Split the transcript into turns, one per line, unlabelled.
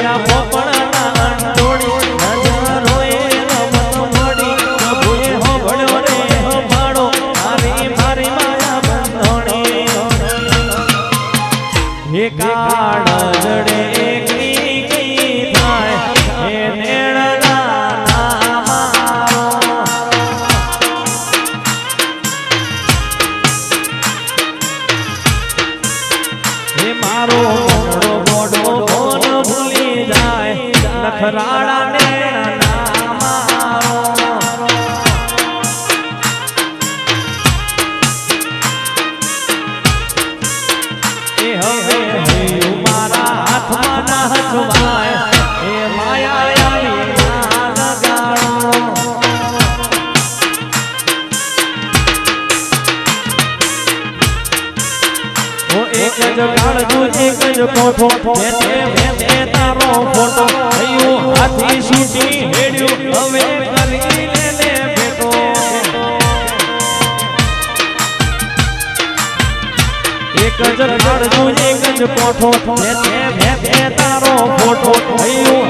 જોયા પોપડના અંડોળી નજરોએ રમત મોડી પ્રભુએ હોભળ્યો રે હોભાળો મારી મારી માયા બંધોણી હે કાળ જડે એકલી ગઈ થાય હે નેણના મારો મોડો ફોન ભૂલી જાય લખરાડા ને મારા હાથમાં ના હચવાય એ માયા આવી ના લગાડો એક જ કાળજું એક જ કોઠો તે તારો ફોટો થયું હાથી સૂટી હેડ્યું હવે કરી લે બેટો એક જ કાળજું એક જ કોઠો તે તારો ફોટો થયું